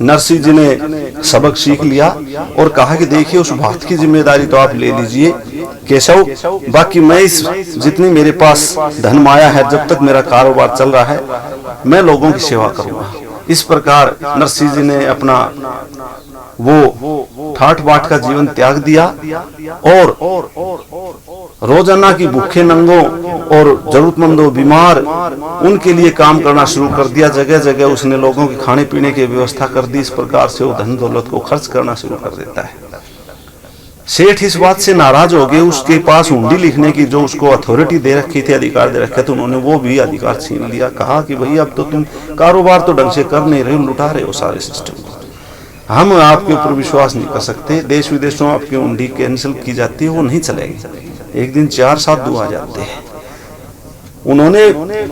नरसिंह जी ने सबक सीख लिया और कहा कि देखिए उस बात की जिम्मेदारी तो आप ले लीजिए केशव, बाकी मैं इस जितनी मेरे पास धन माया है, जब तक मेरा कारोबार चल रहा है मैं लोगों की सेवा करूंगा। इस प्रकार नरसिंह जी ने अपना वो ठाठ बाट का जीवन त्याग दिया और रोजाना की भूखे नंगों और जरूरतमंदों बीमार उनके लिए काम करना शुरू कर दिया। जगह जगह उसने लोगों के खाने पीने की व्यवस्था कर दी। इस प्रकार से वो धन दौलत को खर्च करना शुरू कर देता है। सेठ इस बात से नाराज हो गए। उसके पास हुंडी लिखने की जो उसको अथॉरिटी दे रखी थी, अधिकार दे रखे थे, उन्होंने वो भी अधिकार छीन लिया। कहा कि भाई अब तो तुम कारोबार तो ढंग से कर नहीं रहे हो, लुटा रहे हो सारे सिस्टम को, हम आपके ऊपर विश्वास नहीं कर सकते। देश विदेशों में आपकी हुंडी कैंसिल की जाती है, वो नहीं चलेगी। एक दिन 4 साधु आ जाते हैं। उन्होंने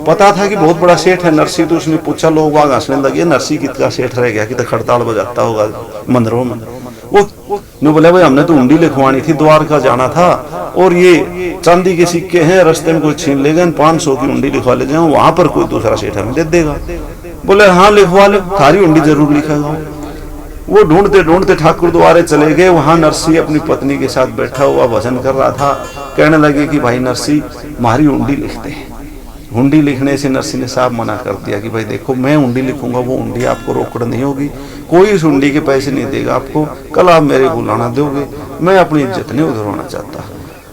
पता था कि बहुत बड़ा सेठ है नरसिंह, तो उसने पूछा, लोग वहां हंसने लगे, नरसिंह कितना सेठ रह गया कि तो खड़ताल बजाता होगा मंदिरों में। वो बोले भाई हमने तो हुंडी लिखवानी थी, द्वारका जाना था और ये चांदी के सिक्के हैं, रास्ते में कोई छीन लेगा, 500 की हुंडी लिखवा ले जाओ, वहां पर कोई दूसरा सेठ हमें दे देगा। बोले हाँ लिखवा लो, थारी हुंडी जरूर लिखेगा। वो ढूंढते ढूंढते ठाकुर द्वारे चले गए। वहां नरसिंह अपनी पत्नी के साथ बैठा हुआ भजन कर रहा था। कहने लगे कि भाई नरसिंह हमारी हुंडी लिखते हैं। हुंडी लिखने से नरसिंह ने साहब मना कर दिया कि भाई देखो मैं हुंडी लिखूंगा, वो हुंडी आपको रोकड़ नहीं होगी, कोई उस हुंडी के पैसे नहीं देगा आपको, कल आप मेरे बुलाना दोगे, मैं अपनी इज्जत नहीं उधरवाना चाहता।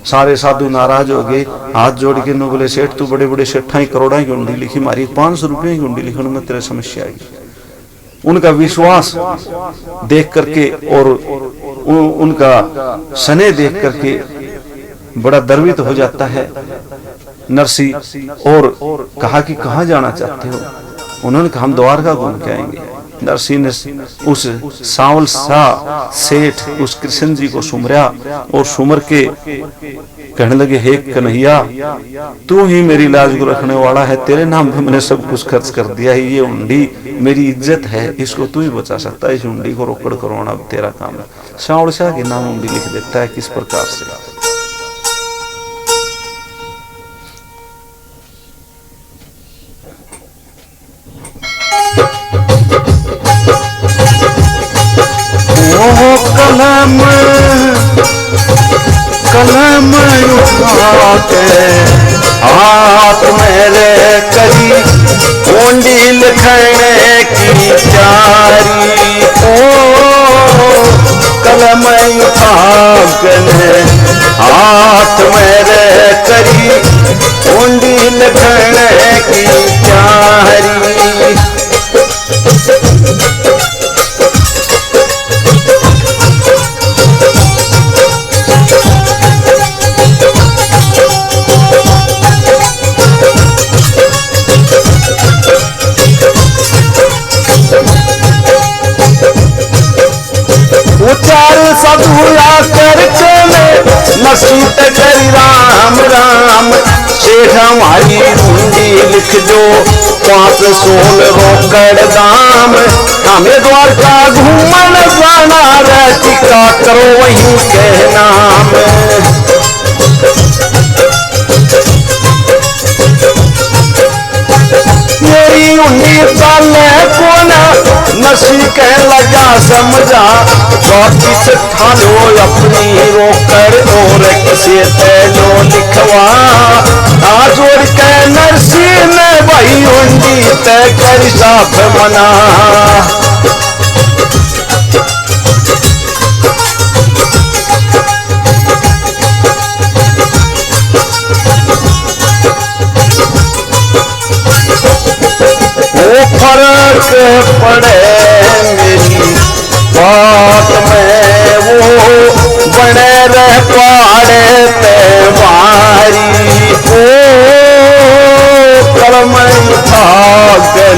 सारे साधु नाराज हो गए, हाथ जोड़ के न बोले सेठ तू बड़े बड़े सेठा करोड़ा की हुंडी लिखी, मारी 500 रुपये की हुंडी लिखने में तेरे समस्या आएगी। उनका विश्वास देख करके और उनका स्नेह देख करके बड़ा गर्वित हो जाता है नरसिंह और कहा कि कहाँ जाना चाहते हो। उन्होंने कहा हम द्वारका घूम के आएंगे। नरसिंह ने उस सांवल सा सेठ उस कृष्ण जी को सुमरा और सुमर के कहने लगे, हे कन्हैया तू ही मेरी लाज को रखने वाला है, तेरे नाम पे मैंने सब कुछ खर्च कर दिया है, ये हुंडी मेरी इज्जत है, इसको तू ही बचा सकता है, इस हुंडी को रोकड़ करवाना अब तेरा काम है। सांवल शाह के नाम हुंडी लिख देता है। किस प्रकार से कलम कलम उठा के हाथ मेरे करी हुंडी लिखने की चारी, ओ कलम उठा के हाथ मेरे करी हुंडी लिखने की चारी। उचार सधुला करके नसीत करी राम राम, सेठ हमारी हुंडी लिख जो 500 रोकड़ दाम, हमें द्वारका घूमन जाना रे, टिका करो वही के नाम। मेरी हुंडी चाले कोना नरसिंह कह लगा समझा, बाकी से ठालो अपनी रोकड़ और किसे तेलो लिखवा। जोड़ के नरसिंह ने भाई हुंडी तय कर साफ मना। फर्क पड़े मेरी बात में, वो बने रह पाड़े तेवारी, ओ कलम उठाने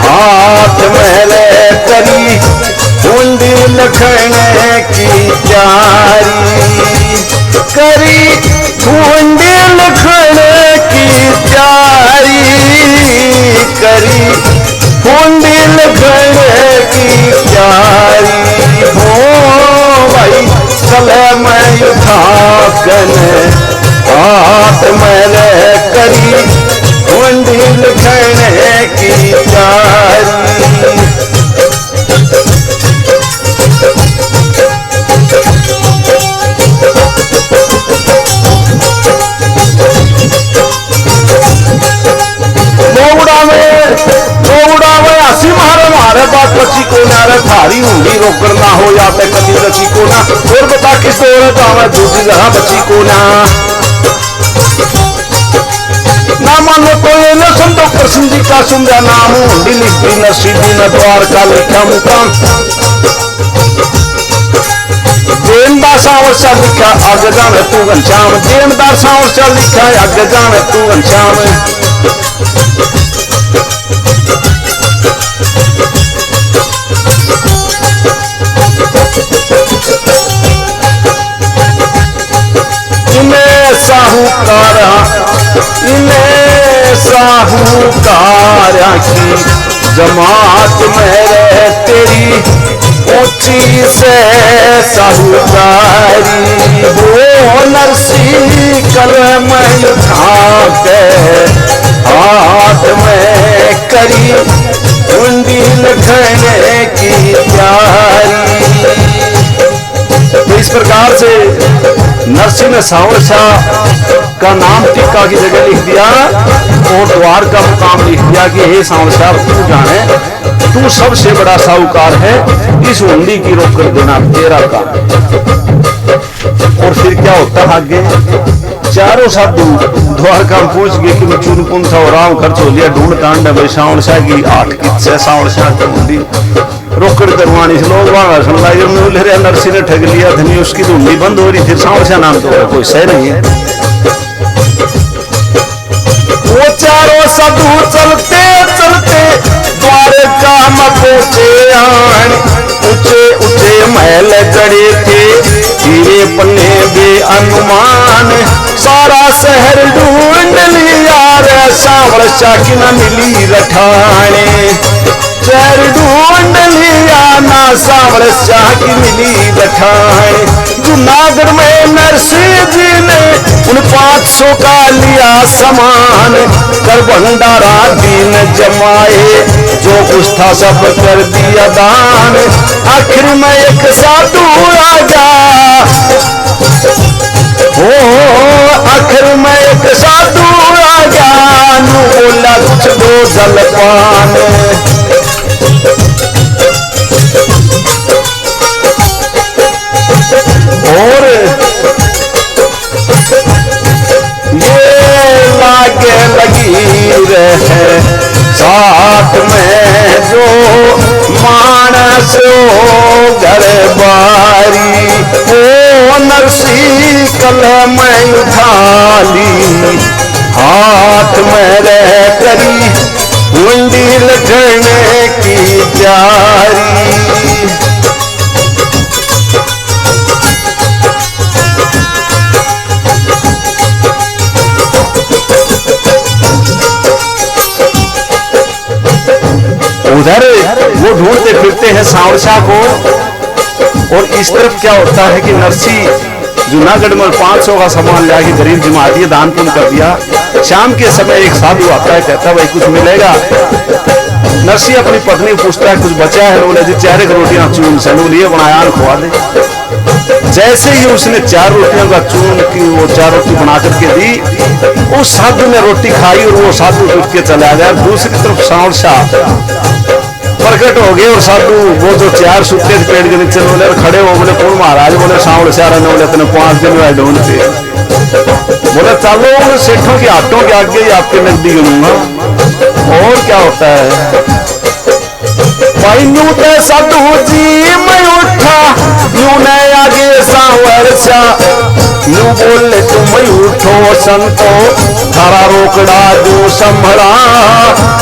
हाथ मेरे करी हुंडी लिखने की चारी, करी हुंडी लिखने की चारी, करी हुंडी लिखने की चारी। हो भाई कलम उठा कने हाथ मेरे करी हुंडी लिखने की चारी। बची को ना रे थारी हुंडी रोकड़ ना हो या ते कदी बची को ना। और बता किस दौर जावे दूसरी जगह बची को ना मानो तो ये न संतो कृष्ण जी का सुंदर नाम हुंडी लिखी न सीधी न द्वारका लिखा मुकाम। देनदास सावरसा लिखा आगे जाने तू घनश्याम। देनदास सावरसा लिखा आगे जाने तू घनश्याम। इन्हें साहूकारा की जमात में रह तेरी ऊंची से साहूकारी। वो नरसी कलम उठा के हाथ में करी कुंडी लिखने की तैयारी। तो इस प्रकार से नरसिंह ने सावरसा का नाम टिक्का की जगह लिख दिया और द्वार का मुकाम लिख दिया कि हे सावरसा तू जाने तू सबसे बड़ा साहूकार है, इस हुंडी की रोक कर देना तेरा काम। और फिर क्या होता है आगे? चारों साधु द्वारका में पूछ गए कि मैं चुनपुन था और राम खर्च हो लिया ढूंढ तांड भाई सावरसा की 8 किस्से सावरसा की हुंडी रोकड़ करवानी से लोग वहां सुन लाए नरसिंह ने ठग लिया धनी उसकी तो हुंडी बंद हो रही थी। सावरसा नाम तो कोई सही नहीं है। वो चारों साधु चलते चलते द्वारका में पहुंचे आन। ऊंचे ऊंचे महल चढ़े थे हीरे पन्ने बे अनुमान। सारा शहर ढूंढ लिया रे सावरसा की न मिली रठाने। शहर ढूंढ लिया ना सावरसा की मिली रठाने। जूनागढ़ में नरसिंह जी ने उन 500 का लिया समान। कर भंडारा दीन जमाए जो कुछ था सब कर दिया दान। आखिर में एक साधु आ गया हो आखिर में एक साधु आ गया नू बोला कुछ दो जलपान। और ये लागे लगी रहे साथ में जो मानस घर बारी। ओ नरसी कलम उठा ली हाथ में रह करी हुंडी लिखने की तैयारी। उधर वो ढूंढते फिरते हैं सावरसा को। और इस तरफ क्या होता है कि नरसी जूनागढ़ में 500 का सामान लाके गरीब जमा दिया दान पुण्य कर दिया। शाम के समय एक साधु आता है कहता है भाई कुछ मिलेगा। नरसी अपनी पत्नी पूछता है कुछ बचा है? बोले जी 4 रोटियां चून से लिए बनाया खुआ दे। जैसे ही उसने 4 रोटियों का चून की वो 4 रोटी बना करके दी उस साधु ने रोटी खाई और वो साधु उठ के चला गया। दूसरी तरफ सावरसा प्रकट हो गए और साधु वो जो 4 सुत्ते पेड़ के नीचे बोले खड़े हो बोले कौन महाराज? बोले सावरसा ने बोले अपने 5 दिन में ढूंढते। बोले चलो सेठों के हाथों के आगे ही आपके नजदीक लूंगा। और क्या होता है भाई न्यू ते साधु जी मैं उठा न्यू ने आगे सावरसा न्यू बोले तुम उठो संतो थारा रोकड़ा जो संभरा।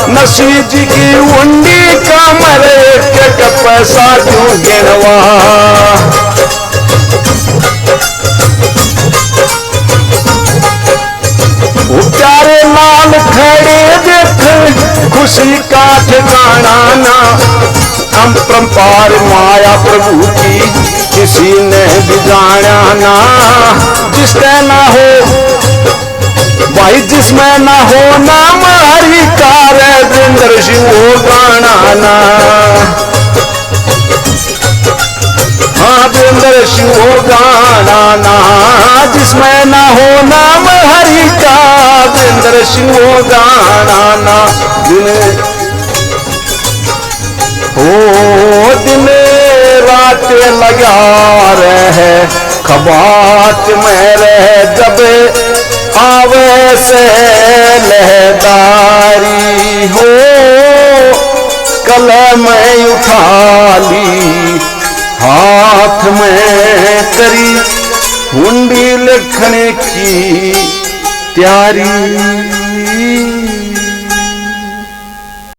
नरसिंह जी की हुंडी का मरे के पैसा क्यों गिनवा। प्यारे लाल खड़े देख खुशी का ठिकाना ना। हम परंपार माया प्रभु की किसी ने भी जाना ना। जिसमें ना हो भाई जिसमें ना हो ना मारी कार वीरेंद्र सिंह हो गाना ना। हाँ वीरेंद्र सिंह हो गाना ना। जिसमें ना हो नाम हरि का वीरेंद्र सिंह हो गाना ना। दिन रात लगा रहे खबाट में रह, जब आवे से लहदारी हो कलम उठा ली हाथ में करी हुंडी लिखने की तैयारी।